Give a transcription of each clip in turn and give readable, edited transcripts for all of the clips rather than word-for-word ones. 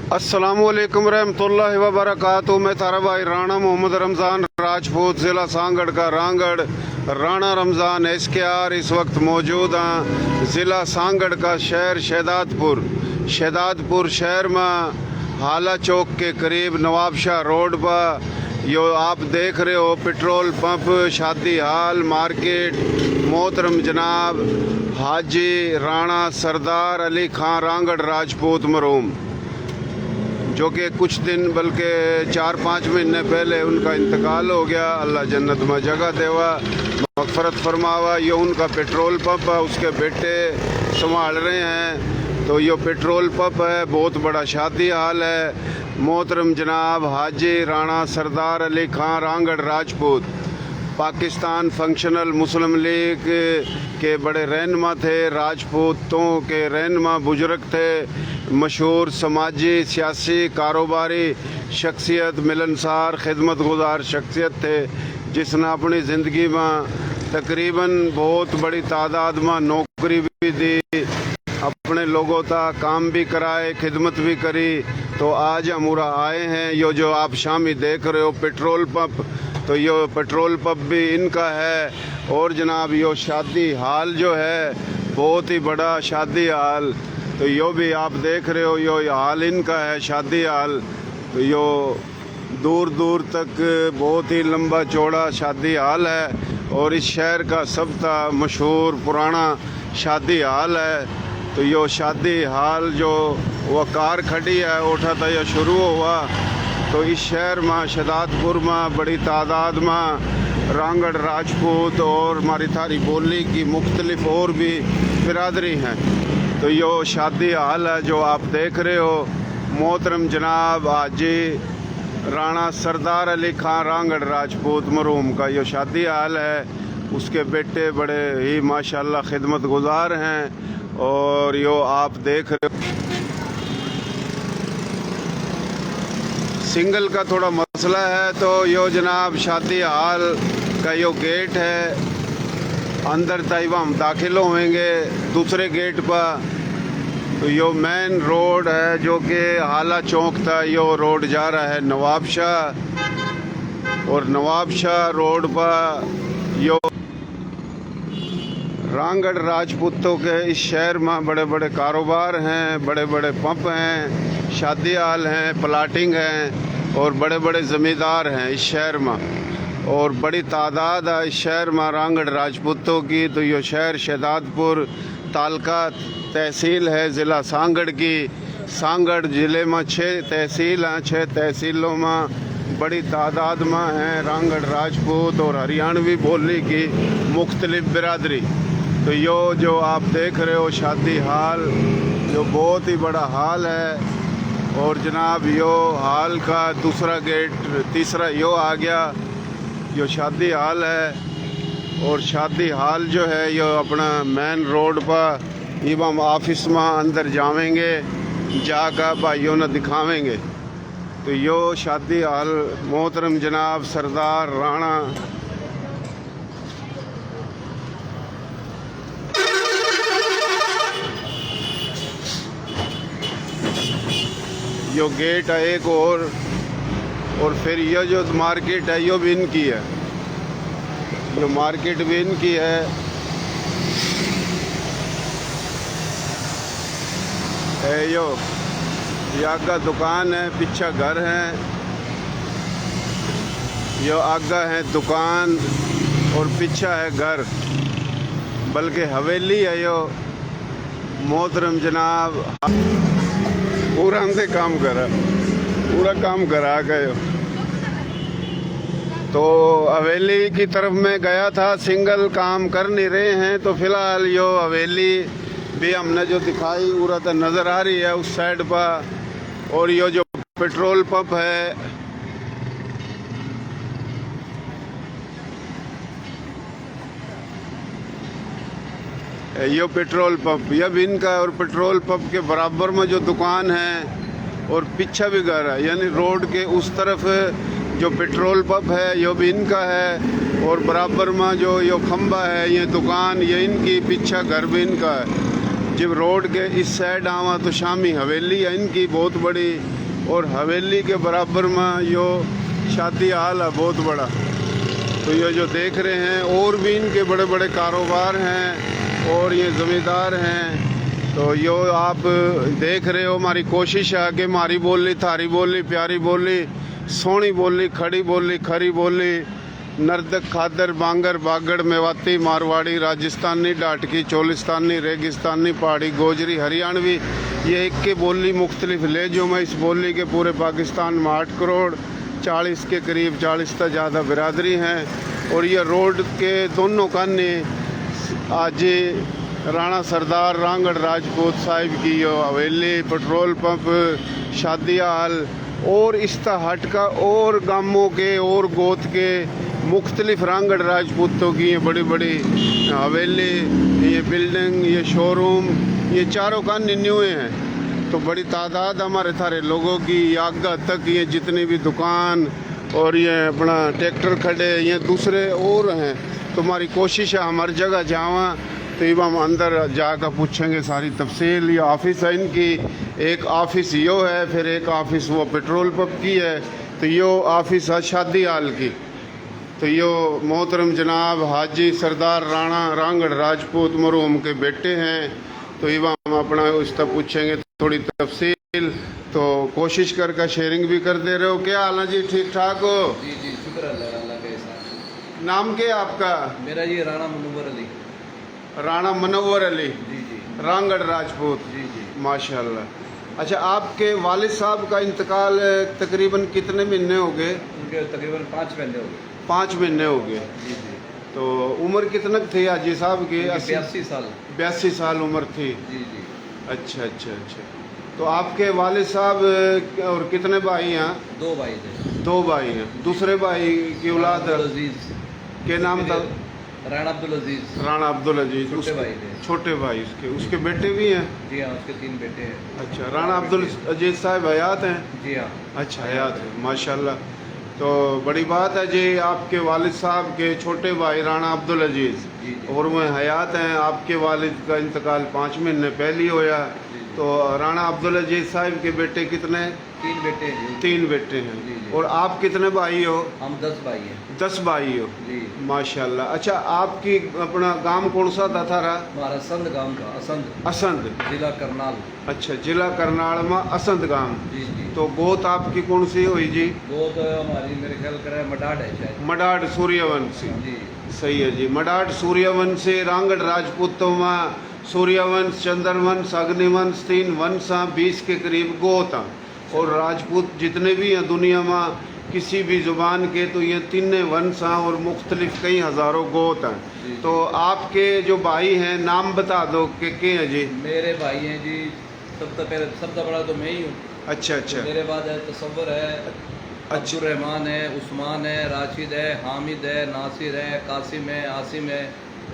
अस्सलामुअलैकुम रहमतुल्लाहि व बरकातुहू। मैं तारा भाई राणा मोहम्मद रमज़ान राजपूत, ज़िला सांगड़ का रांगड़ राणा रमज़ान SKR इस वक्त मौजूद हाँ ज़िला सांगड़ का शहर शहदादपुर शहर में हाला चौक के करीब नवाबशाह रोड पर यो आप देख रहे हो पेट्रोल पंप, शादी हाल, मार्केट। मोहतरम जनाब हाजी राणा सरदार अली खान रांगड़ राजपूत मरहूम, जो कि कुछ दिन बल्कि 4-5 महीने पहले उनका इंतकाल हो गया। अल्लाह जन्नत में जगह देवा, मगफरत फरमावा। ये उनका पेट्रोल पंप है, उसके बेटे संभाल रहे हैं। तो ये पेट्रोल पंप है, बहुत बड़ा शादी हाल है। मोहतरम जनाब हाजी राणा सरदार अली खान रांगड़ राजपूत पाकिस्तान फंक्शनल मुस्लिम लीग के बड़े रहनुमा थे, राजपूतों के रहनुमा बुजुर्ग थे, मशहूर समाजी सियासी कारोबारी शख्सियत, मिलनसार खिदमत गुजार शख्सियत थे, जिसने अपनी ज़िंदगी में तकरीबन बहुत बड़ी तादाद में नौकरी भी दी, अपने लोगों तक काम भी कराए, खिदमत भी करी। तो आज हम आए हैं, यो जो आप शामी देख रहे हो पेट्रोल पंप, तो यो पेट्रोल पंप भी इनका है। और जनाब यो शादी हाल जो है बहुत ही बड़ा शादी हाल, तो यो भी आप देख रहे हो, यो हाल इनका है शादी हाल। तो यो दूर दूर तक बहुत ही लंबा चौड़ा शादी हाल है और इस शहर का सबसे मशहूर पुराना शादी हाल है। तो यो शादी हाल जो वह कार खड़ी है उठा था यह शुरू हुआ। तो इस शहर में शहदादपुर में बड़ी तादाद में रांगड़ राजपूत और हमारी थारी बोली की मुख्तलिफ और भी बिरादरी हैं। तो यो शादी हाल है जो आप देख रहे हो। मोहतरम जनाब हाजी राणा सरदार अली खान रांगड़ राजपूत मरहूम का यो शादी हाल है। उसके बेटे बड़े ही माशाल्लाह खिदमत गुजार हैं। और यो आप देख रहे हो सिंगल का थोड़ा मसला है। तो यो जनाब शादी हाल का यो गेट है, अंदर तयबा हम दाखिल होंगे दूसरे गेट पर। तो यो मेन रोड है जो कि हाला चौक था, यो रोड जा रहा है नवाबशाह, और नवाबशाह रोड पर यो रांगड़ राजपूतों के इस शहर में बड़े बड़े कारोबार हैं, बड़े बड़े पंप हैं, शादी हाल हैं, प्लाटिंग हैं और बड़े बड़े ज़मींदार हैं इस शहर में। और बड़ी तादाद है इस शहर में रांगड़ राजपूतों की। तो ये शहर शहदादपुर तालका तहसील है ज़िला सांगड़ की। सांगड़ ज़िले में 6 तहसील हैं, 6 तहसीलों में बड़ी तादाद में हैं रांगड़ राजपूत और हरियाणवी बोली की मुख्तलिफ बिरादरी। तो यो जो आप देख रहे हो शादी हाल जो बहुत ही बड़ा हाल है। और जनाब यो हाल का दूसरा गेट, तीसरा यो आ गया, यो शादी हाल है। और शादी हाल जो है यो अपना मेन रोड पर इब हम ऑफिस में अंदर जावेंगे, जाकर भाइयों ने दिखावेंगे। तो यो शादी हाल मोहतरम जनाब सरदार राणा यो गेट है एक और फिर ये जो मार्केट है यो भी इनकी है, जो मार्केट भी इनकी है। यो आगा दुकान है, पीछे घर है, यो आगा है दुकान और पीछे है घर, बल्कि हवेली है यो। मोहतरम जनाब पूरा हमसे काम करा, पूरा काम करा गए। तो हवेली की तरफ में गया था, सिंगल काम कर नहीं रहे हैं। तो फिलहाल यो हवेली भी हमने जो दिखाई पूरा तो नज़र आ रही है उस साइड पर। और यो जो पेट्रोल पंप है यो पेट्रोल पंप यह भी इनका है। और पेट्रोल पंप के बराबर में जो दुकान है और पीछे भी घर है, यानी रोड के उस तरफ जो पेट्रोल पंप है यो भी इनका है। और बराबर में जो यो खंबा है ये दुकान ये इनकी, पीछे घर भी इनका है। जब रोड के इस साइड आवा तो शामी हवेली है इनकी बहुत बड़ी। और हवेली के बराबर में यो शादी हाल है बहुत बड़ा। तो ये जो देख रहे हैं और भी इनके बड़े बड़े कारोबार हैं और ये ज़मींदार हैं। तो यो आप देख रहे हो, हमारी कोशिश है कि हमारी बोली, थारी बोली, प्यारी बोली, सोहनी बोली, खड़ी बोली, खरी बोली, नर्दक, खादर, बांगर, बागड़, मेवाती, मारवाड़ी, राजस्थानी, डाटकी, चोलिस्तानी, रेगिस्तानी, पहाड़ी, गोजरी, हरियाणवी, ये एक के बोली मुख्तलिफ ले जो मैं इस बोली के पूरे पाकिस्तान में 8 करोड़ 40 के करीब 40 से ज़्यादा बिरादरी हैं। और ये रोड के दोनों काने आज राणा सरदार रांगड़ राजपूत साहिब की यो हवेली, पेट्रोल पंप, शादी हाल और इस्ता हट का और गामों के और गोत के मुख्तलिफ रांगड़ राजपूतों की ये बड़ी बड़ी हवेली, ये बिल्डिंग, ये शोरूम, ये चारों कान न्यू हैं। तो बड़ी तादाद हमारे थारे लोगों की आगा तक ये जितनी भी दुकान और ये अपना ट्रैक्टर खड़े ये दूसरे और हैं। तो हमारी कोशिश है हमारी जगह जावा तो ये हम अंदर जाकर पूछेंगे सारी तफसील। ये ऑफिस है इनकी, एक ऑफिस यो है, फिर एक ऑफिस वो पेट्रोल पंप की है। तो यो ऑफिस है शादी हाल की। तो यो मोहतरम जनाब हाजी सरदार राणा रांगड़ राजपूत मरहूम के बेटे हैं। तो ये हम अपना उस तक पूछेंगे थोड़ी तफसील। तो कोशिश करके शेयरिंग भी कर दे रहे हो। क्या हाल है जी, ठीक ठाक हो? जी जी, शुक्र अल्लाह के साथ। नाम क्या आपका? मेरा ये राणा मुनव्वर अली। राणा मुनव्वर अली, जी जी, रांगड़ राजपूत। जी जी। माशाल्लाह। अच्छा, आपके वालिद साहब का इंतकाल तकरीबन कितने महीने हो गए? उनके तकरीबन 5 महीने हो गए। 5 महीने हो गए। जी जी। तो उम्र कितने थी हाजी साहब की? 82 साल। 82 साल उम्र थी। जी जी। अच्छा अच्छा अच्छा। तो आपके वालिद साहब और कितने भाई हैं? 2 भाई थे। 2 भाई हैं। दूसरे भाई की औलाद अजीज के नाम था? राणा अब्दुल अजीज। राणा अब्दुल अजीज छोटे भाई थे। छोटे भाई उसके बेटे भी हैं? जी हाँ, उसके 3 बेटे हैं। अच्छा, राणा अब्दुल अजीज साहब हयात हैं? जी हाँ। अच्छा, हयात है, माशाल्लाह। तो बड़ी बात है जी, आपके वालिद साहब के छोटे भाई राणा अब्दुल अजीज जी जी। और वह हयात हैं। आपके वालिद का इंतकाल 5 महीने पहले ही होया। तो राणा अब्दुल अजीज साहब के बेटे कितने? 3 बेटे हैं जी। 3 बेटे हैं। जी जी। और आप कितने भाई हो? हम 10 भाई हैं। 10 भाई हो, जी माशाल्लाह। अच्छा, आपकी अपना गांव कौन सा था थारा? हमारा असंध गांव का। असंध, असंध, जिला करनाल। अच्छा, जिला करनाल में असंध गांव। जी जी। तो गोत आपकी कौन सी हुई जी? वो तो हमारी मेरे ख्याल कर मडाड है शायद। मडाड सूर्यवंशी। जी। सही है जी, मडाड सूर्यवंशी रांगड़ राजपूतों में सूर्यवंश, चंद्रवंश, अग्निवंश 3 वंश 20 के करीब गोत हैं। और राजपूत जितने भी हैं दुनिया में किसी भी ज़ुबान के, तो ये 3 वंश हैं और मुख्तलिफ कई हज़ारों गोत हैं। तो आपके जो भाई हैं नाम बता दो कि के हैं जी? मेरे भाई हैं जी, सबसे बड़ा तो मैं ही हूँ। अच्छा अच्छा। मेरे बाद है तसव्वुर है, अब्दुल रहमान है, उस्मान है, राशिद है, हामिद है, नासिर है, कासिम है, आसिम है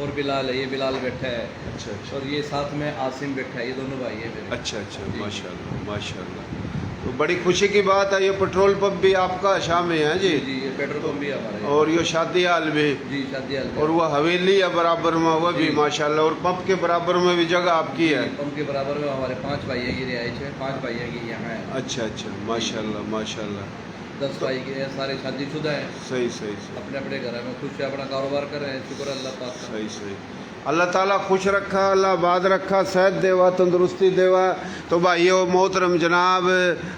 और बिलाल है। ये बिलाल बैठा है। अच्छा अच्छा। और ये साथ में आसिम बैठा है। ये दोनों भाई हैं मेरे। अच्छा अच्छा, माशाल्लाह माशाल्लाह। तो बड़ी खुशी की बात है। ये पेट्रोल पंप भी आपका शाम में है जी? जी, ये पेट्रोल पंप भी हमारा। और ये शादी हाल भी? जी, शादी हाल। और वह हवेली है बराबर में, वह भी माशाल्लाह। और पंप के बराबर में भी जगह आपकी है? पंप के बराबर में हमारे 5 भाई हैं। ये रिहाइश है, 5 भाई हैं कि यहाँ है। अच्छा अच्छा, माशाल्लाह माशाल्लाह। 10 भाई के हैं, सारे शादीशुदा हैं। सही सही सही। अपने अपने घर में खुश है, अपना कारोबार कर रहे हैं। शुक्र अल्लाह पाक का। सही सही। अल्लाह ताला खुश रखा, अल्लाह आबाद रखा, सेहत देवा, तंदुरुस्ती देवा। तो भाइयों, मोहतरम जनाब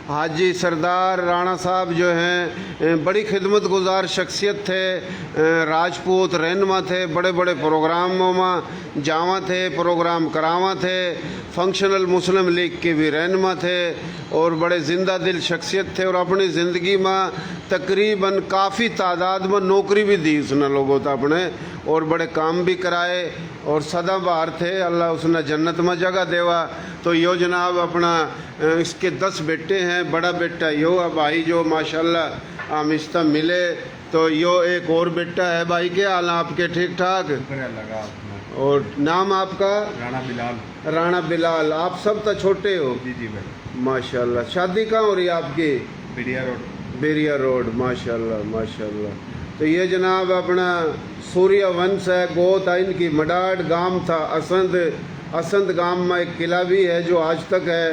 हाजी सरदार राणा साहब जो हैं बड़ी खिदमत गुजार शख्सियत थे, राजपूत रहनुमा थे, बड़े बड़े प्रोग्रामों में जावा थे, प्रोग्राम करावा थे, फंक्शनल मुस्लिम लीग के भी रहनुमा थे और बड़े ज़िंदा दिल शख्सियत थे। और अपनी ज़िंदगी में तकरीबन काफ़ी तादाद में नौकरी भी दी उसने लोगों तो अपने, और बड़े काम भी कराए और सदाबहार थे। अल्लाह उसने जन्नत में जगह देवा। तो यो जनाब अपना इसके 10 बेटे हैं। बड़ा बेटा यो है भाई जो माशाल्लाह आमिस्ता मिले। तो यो एक और बेटा है भाई। क्या हाल है आपके? ठीक ठाक? और नाम आपका? राणा बिलाल। राणा बिलाल। आप सब तो छोटे हो? जी जी भाई। माशाल्लाह। शादी कहाँ हो रही है आपकी? बेरिया रोड। बेरिया रोड, माशाल्लाह माशाल्लाह। तो ये जनाब अपना सूर्यवंश है, गोत है इनकी। मडाड गांव था असंध। असंध गांव में एक किला भी है जो आज तक है।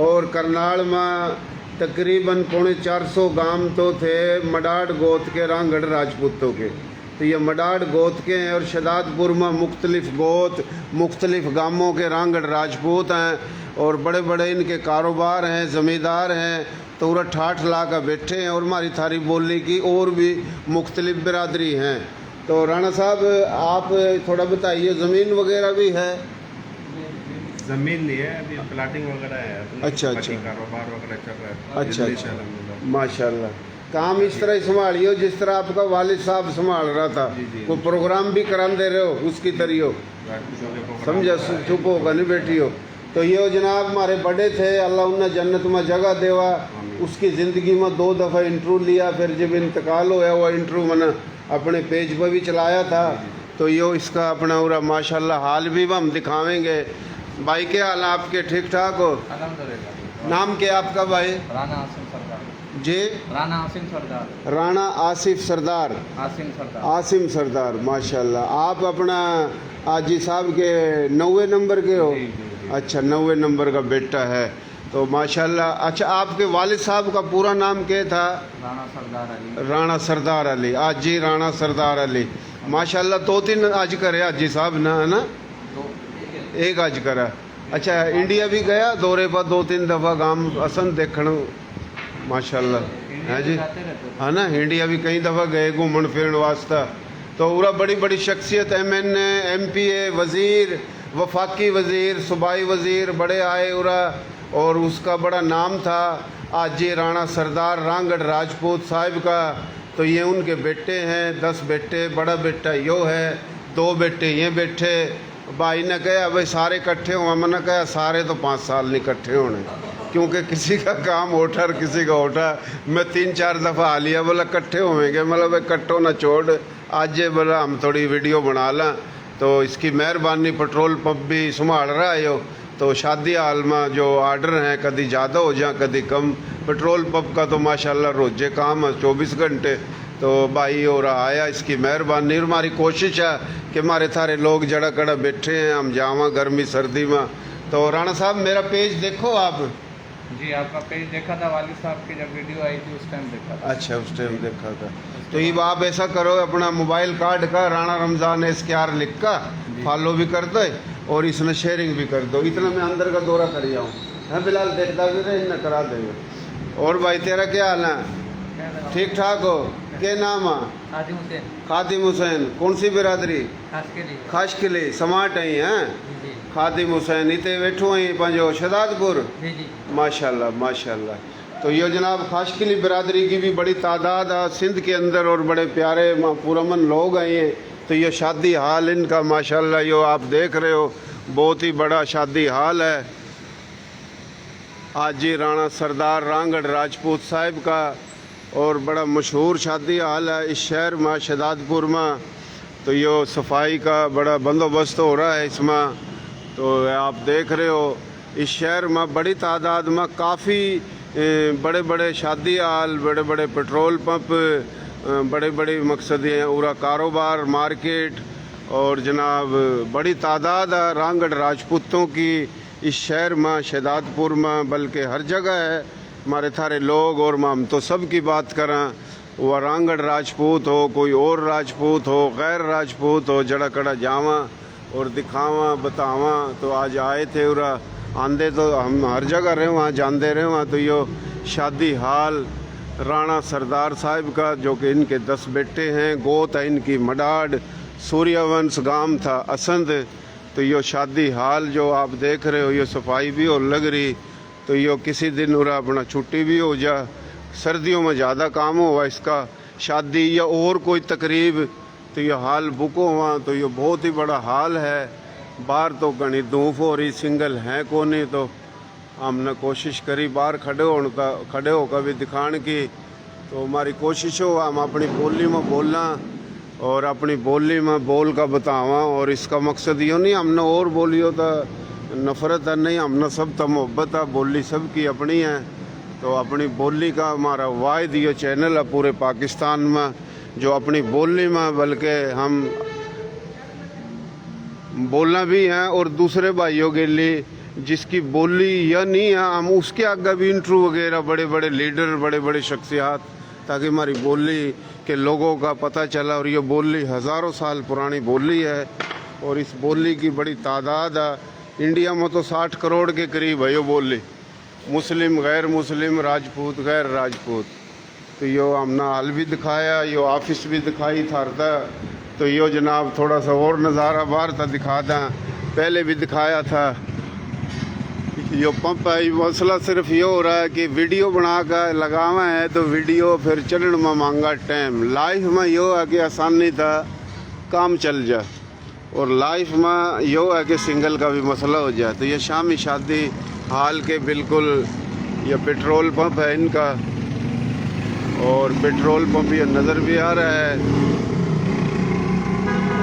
और करनाल में तकरीबन 450 गांव तो थे मडाड गोत के रांगड़ राजपूतों के। तो ये मडाड गोत के हैं और शहदादपुर में मुख्तलिफ गोत मुख्तलिफ गांवों के रांगड़ राजपूत हैं और बड़े बड़े इनके कारोबार हैं, ज़मींदार हैं। तो पूरा ठाठ ला कर बैठे हैं और हमारी थारी बोली की और भी मुख्तलिफ बिरादरी हैं। तो राणा साहब आप थोड़ा बताइए, ज़मीन वगैरह भी है? जमीन नहीं है, अभी प्लाटिंग वगैरह है। अच्छा। कारोबार वगैरह चल रहा है। अच्छा। माशाल्लाह। काम इस तरह ही संभालियो जिस तरह आपका वालिद साहब संभाल रहा था। कोई प्रोग्राम भी कराते रहे हो उसकी तरियो, समझा, चुप होकर नहीं बैठी हो। तो ये जनाब हमारे बड़े थे, अल्लाह उन्हें जन्नत में जगह देवा। उसकी ज़िंदगी में 2 दफ़ा इंटरव्यू लिया, फिर जब इंतकाल होया वो इंटरव्यू मैंने अपने पेज पर भी चलाया था। तो यो इसका अपना पूरा माशाल्लाह हाल भी हम दिखावेंगे। भाई क्या हाल है आपके, ठीक ठाक हो? नाम क्या आपका भाई? राणा आसिम सरदार जी? राणा आसिम सरदार। राणा आसिफ सरदार। आसिम सरदार। आसिम सरदार, माशाल्लाह। आप अपना आजी साहब के 90 नंबर के हो? अच्छा, 90 नंबर का बेटा है तो माशाल्लाह। अच्छा, आपके वालिद साहब का पूरा नाम क्या था? राणा सरदार अली। राणा सरदार अली। आजी राणा सरदार अली, माशाल्लाह। 2-3 आज करे आजी साहब ना, है ना? एक आज करा। अच्छा, इंडिया भी गया दौरे पर 2-3 दफ़ा गांव असन देखने, माशाल्लाह है जी, है ना? इंडिया भी कई दफ़ा गए घूमन फिरन वास्ता। तो पूरा बड़ी बड़ी शख्सियत, MNA, MPA, वज़ीर, वफाकी वज़ीर, सूबाई वज़ीर बड़े आए उरा। और उसका बड़ा नाम था आजी राणा सरदार रांगड़ राजपूत साहिब का। तो ये उनके बेटे हैं, 10 बेटे। बड़ा बेटा यो है, 2 बेटे ये बैठे। भाई ने कहा भाई सारे इकट्ठे हुआ, मैंने कहा सारे तो 5 साल नहीं इकट्ठे होने, क्योंकि किसी का काम उठा और किसी का उठा। मैं 3-4 दफ़ा आ लिया, बोला इकट्ठे होंगे, मतलब इकट्ठो ना छोड़। आज ये बोला हम थोड़ी वीडियो बना लें। तो इसकी मेहरबानी, पेट्रोल पंप भी संभाल रहा है यो। तो शादी हाल में जो आर्डर हैं कभी ज़्यादा हो जाए कभी कम। पेट्रोल पंप का तो माशाल्लाह रोजे काम है 24 घंटे। तो भाई और आया, इसकी मेहरबानी और हमारी कोशिश है कि हमारे थारे लोग जड़ा कड़ा बैठे हैं, हम जावा गर्मी सर्दी में। तो राणा साहब मेरा पेज देखो आप। जी, आपका पेज देखा था, वालिद साहब की जब वीडियो आई थी उस टाइम देखा था। अच्छा, उस टाइम देखा था। तो ये आप ऐसा करो, अपना मोबाइल कार्ड का राणा रमज़ान SKR लिख का फॉलो भी कर दो और इसमें शेयरिंग भी कर दो। इतना मैं अंदर का दौरा कर आऊँ है, फिलहाल देखता भी रहे, इन्हें करा देंगे। और भाई तेरा क्या हाल है, ठीक ठाक हो? क्या नाम है? खादिम हुसैन। कौन सी बिरादरी? खाशकिली। समाट आई हैं खादिम हुसैन। इतने बैठो ही पंजो शहदादपुर। माशाल्लाह माशाल्लाह। तो ये जनाब खाशकिली बिरादरी की भी बड़ी तादाद है सिंध के अंदर और बड़े प्यारे पुरअमन लोग आए हैं। तो ये शादी हाल इनका माशाल्लाह यो आप देख रहे हो, बहुत ही बड़ा शादी हाल है आजी राणा सरदार रांगड़ राजपूत साहिब का। और बड़ा मशहूर शादी हाल है इस शहर में शहदादपुर में। तो यो सफाई का बड़ा बंदोबस्त हो रहा है इसमें। तो आप देख रहे हो इस शहर में बड़ी तादाद में काफ़ी बड़े बड़े शादी हाल, बड़े बड़े पेट्रोल पंप, बड़े बड़े मकसद हैं पूरा कारोबार, मार्केट। और जनाब बड़ी तादाद है रांगड़ राजपूतों की इस शहर में शहदादपुर में, बल्कि हर जगह है हमारे थारे लोग। और हम तो सब की बात करें, वह रांगड़ राजपूत हो, कोई और राजपूत हो, गैर राजपूत हो, जड़ा कड़ा जावा और दिखावा बतावा। तो आज आए थे और आंदे तो हम हर जगह रहे वहाँ जानते रहे वहाँ। तो यो शादी हाल राणा सरदार साहिब का, जो कि इनके 10 बेटे हैं। गोत है इनकी मडाड, सूर्यवंश गांव था असंध। तो यो शादी हाल जो आप देख रहे हो, ये सफाई भी और लग रही। तो यो किसी दिन उरा अपना छुट्टी भी हो जा, सर्दियों में ज़्यादा काम हुआ इसका, शादी या और कोई तकरीब। तो ये हाल बुको हुआ। तो ये बहुत ही बड़ा हाल है। बाहर तो घनी धूप हो रही, सिंगल हैं कोनी। तो हमने कोशिश करी बाहर खड़े होकर भी दिखाने की। तो हमारी कोशिश हो हम अपनी बोली में बोलना और अपनी बोली में बोल का बतावा। और इसका मकसद यो नहीं हमने और बोलियो तो नफ़रत है, नहीं, हमने सब तो मोहब्बत है, बोली सब की अपनी है। तो अपनी बोली का हमारा वाहिद ये चैनल है पूरे पाकिस्तान में जो अपनी बोली में, बल्कि हम बोलना भी हैं और दूसरे भाइयों के लिए जिसकी बोली या नहीं है, हम उसके आगे भी इंटरव्यू वगैरह बड़े बड़े लीडर, बड़े बड़े शख्सियात, ताकि हमारी बोली के लोगों का पता चला। और ये बोली हज़ारों साल पुरानी बोली है और इस बोली की बड़ी तादाद है। इंडिया में तो 60 करोड़ के करीब है ये बोली, मुस्लिम, गैर मुस्लिम, राजपूत, गैर राजपूत। तो यो हमने हाल भी दिखाया, यो ऑफिस भी दिखाई था। तो यो जनाब थोड़ा सा और नज़ारा बाहर था दिखा दें, पहले भी दिखाया था। यो पंप है, मसला सिर्फ ये हो रहा है कि वीडियो बना कर लगावा है तो वीडियो फिर चलन में मांगा टाइम। लाइफ में यो है कि आसानी था काम चल जाए, और लाइफ में यो है कि सिंगल का भी मसला हो जाए। तो ये शामी शादी हाल के बिल्कुल ये पेट्रोल पंप है इनका, और पेट्रोल पंप ये नज़र भी आ रहा है।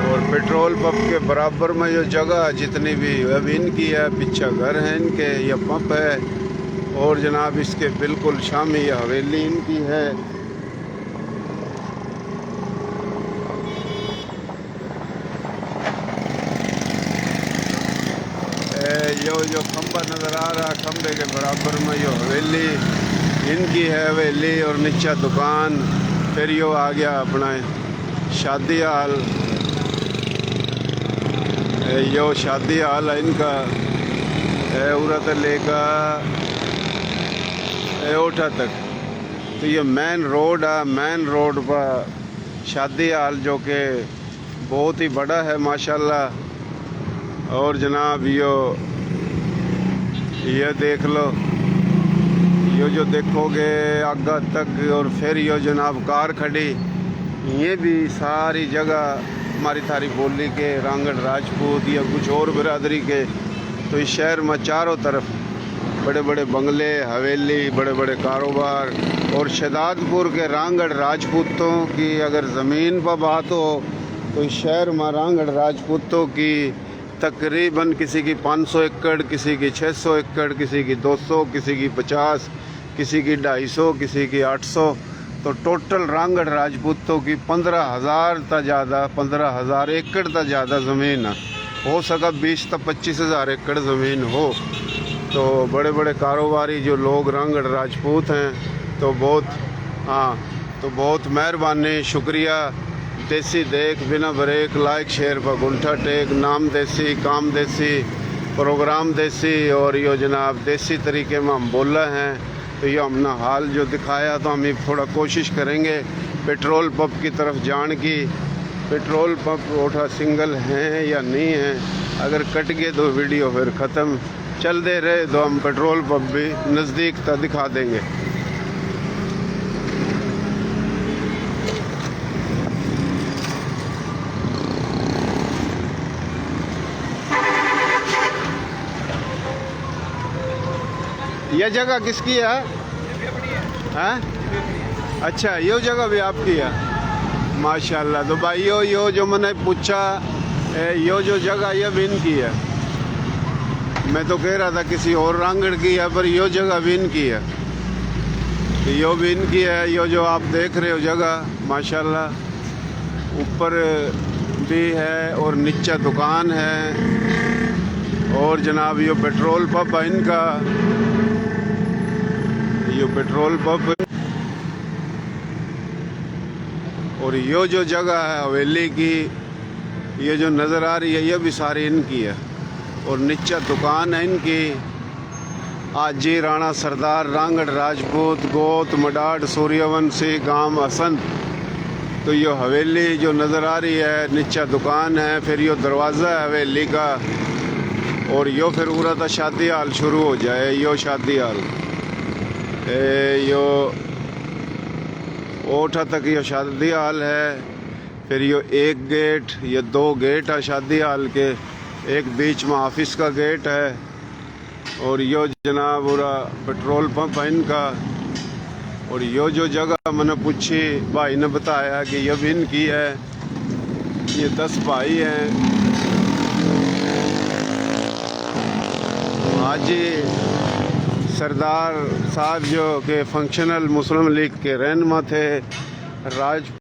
और पेट्रोल पंप के बराबर में ये जगह जितनी भी अब इनकी है, पीछे घर है इनके, ये पंप है। और जनाब इसके बिल्कुल शामी ये हवेली इनकी है। यो जो खंबा नज़र आ रहा, खंबे के बराबर में यो हवेली इनकी है, हवेली और नीचे दुकान। फिर यो आ गया अपना शादी हाल, यो शादी हाल है इनका, उरत लेकर ओठा तक। तो ये मेन रोड है, मेन रोड पर शादी हाल जो कि बहुत ही बड़ा है माशाल्लाह। और जनाब ये देख लो, यो जो देखोगे आगे तक, और फिर यो जनाब कार खड़ी, ये भी सारी जगह हमारी थारी बोली के, रांगड़ राजपूत या कुछ और बिरादरी के। तो इस शहर में चारों तरफ बड़े बड़े बंगले, हवेली, बड़े बड़े कारोबार। और शहजादपुर के रांगड़ राजपूतों की अगर ज़मीन पर बात हो तो इस शहर में रांगड़ राजपूतों की तकरीबन किसी की 500 एकड़, किसी की 600 एकड़, किसी की 200, किसी की 50, किसी की 250, किसी की 800। तो टोटल रांगड़ राजपूतों की 15,000 तक ज़्यादा, 15,000 एकड़ तक ज़्यादा ज़मीन है। हो सका 20 तक 25,000 एकड़ ज़मीन हो। तो बड़े बड़े कारोबारी जो लोग रांगड़ राजपूत हैं, तो बहुत मेहरबानी, शुक्रिया। देसी देख बिना ब्रेक, लाइक शेयर पर गुंठा टेक, नाम देसी, काम देसी, प्रोग्राम देसी। और यो जनाब देसी तरीके में हम बोल रहे हैं। तो ये हमने हाल जो दिखाया, तो हम ये थोड़ा कोशिश करेंगे पेट्रोल पंप की तरफ जाने की। पेट्रोल पंप उठा सिंगल हैं या नहीं है, अगर कट गए तो वीडियो फिर ख़त्म। चल दे रहे तो हम पेट्रोल पंप भी नज़दीक तक दिखा देंगे। यह जगह किसकी है? हैं? अच्छा, ये जगह भी आपकी है, माशाल्लाह। तो भाई यो जो मैंने पूछा, यो जो जगह ये भी इनकी है। मैं तो कह रहा था किसी और रांगड़ की है, पर यो जगह भी इनकी है। यो भी इनकी है। यो जो आप देख रहे हो जगह माशाल्लाह, ऊपर भी है और नीचे दुकान है। और जनाब यो पेट्रोल पंप है इनका, यो पेट्रोल पंप। और यो जो जगह है हवेली की, ये जो नज़र आ रही है, ये भी सारी इनकी है। और नीचे दुकान है इनकी। आजी राणा सरदार रांगड़ राजपूत गोत मडाड सूर्यवंशी गांव हसन। तो ये हवेली जो नज़र आ रही है, नीचे दुकान है, फिर यो दरवाज़ा है हवेली का। और यो फिर उरा शादी हाल शुरू हो जाए। यो शादी हाल यो ओठा तक ये शादी हाल है। फिर यो एक गेट, ये 2 गेट है शादी हाल के, एक बीच में ऑफिस का गेट है। और यो जनाब पूरा पेट्रोल पंप है इनका। और यो जो जगह मैंने पूछी, भाई ने बताया कि ये भी इनकी है। ये 10 भाई हैं। हाजी सरदार साहब जो के फंक्शनल मुस्लिम लीग के रहनुमा थे, राज